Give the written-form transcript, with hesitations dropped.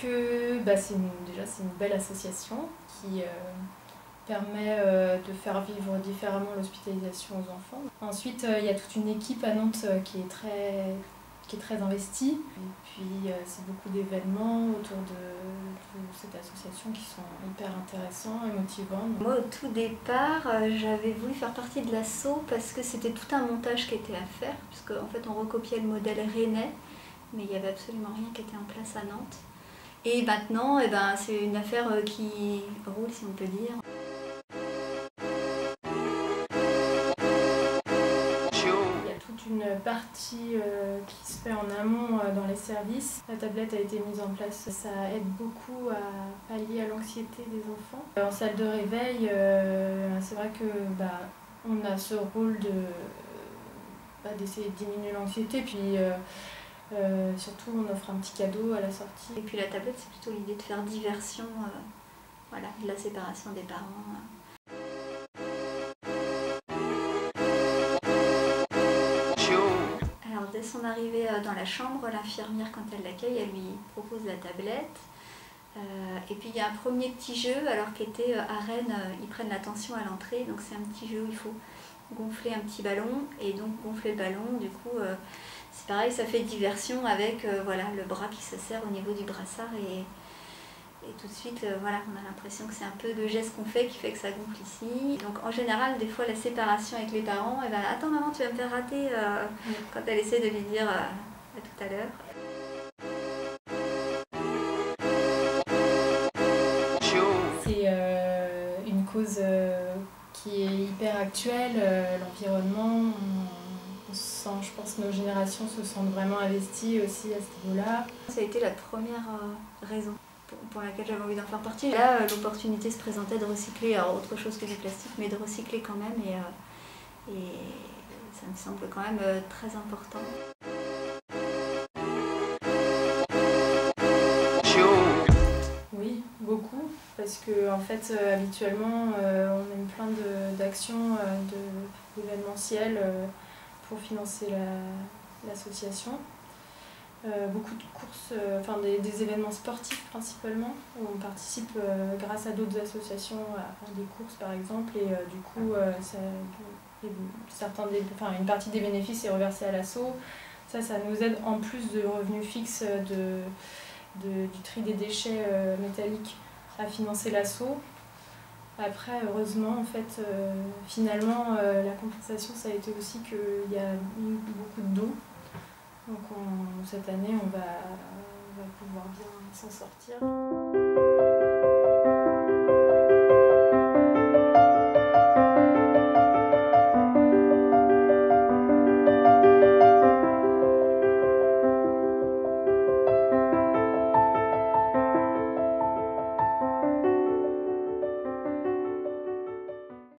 que déjà c'est une belle association qui permet de faire vivre différemment l'hospitalisation aux enfants. Ensuite, il y a toute une équipe à Nantes qui est très investie. Et puis, c'est beaucoup d'événements autour de cette association qui sont hyper intéressants et motivants. Moi, au tout départ, j'avais voulu faire partie de l'asso parce que c'était tout un montage qui était à faire, puisqu'en fait, on recopiait le modèle rennais, mais il n'y avait absolument rien qui était en place à Nantes. Et maintenant, c'est une affaire qui roule, si on peut dire. Une partie qui se fait en amont dans les services. La tablette a été mise en place, ça aide beaucoup à pallier à l'anxiété des enfants. En salle de réveil, c'est vrai que on a ce rôle d'essayer de diminuer l'anxiété, puis surtout on offre un petit cadeau à la sortie. Et puis la tablette, c'est plutôt l'idée de faire diversion, de la séparation des parents. Dès son arrivée dans la chambre, l'infirmière, quand elle l'accueille, elle lui propose la tablette. Et puis il y a un premier petit jeu, alors qu'était à Rennes, ils prennent l'attention à l'entrée. Donc c'est un petit jeu où il faut gonfler un petit ballon. Et donc gonfler le ballon, du coup, c'est pareil, ça fait diversion avec le bras qui se serre au niveau du brassard. Et tout de suite, on a l'impression que c'est un peu le geste qu'on fait qui fait que ça gonfle ici. Donc en général, des fois, la séparation avec les parents, attends maman, tu vas me faire rater, quand elle essaie de lui dire à tout à l'heure. C'est une cause qui est hyper actuelle, l'environnement. On sent, je pense, nos générations se sentent vraiment investies aussi à ce niveau-là. Ça a été la première raison pour laquelle j'avais envie d'en faire partie. Là, l'opportunité se présentait de recycler, alors autre chose que du plastique, mais de recycler quand même, et ça me semble quand même très important. Oui, beaucoup, parce que en fait, habituellement, on aime plein d'actions, d'événementiels pour financer l'association. Beaucoup de courses, des événements sportifs principalement, où on participe grâce à d'autres associations à des courses par exemple, et du coup une partie des bénéfices est reversée à l'asso. Ça nous aide en plus de revenus fixes du tri des déchets métalliques à financer l'asso. Après, heureusement, en fait, finalement, la compensation, ça a été aussi qu'il y a eu beaucoup de dons. Donc cette année, on va pouvoir bien s'en sortir.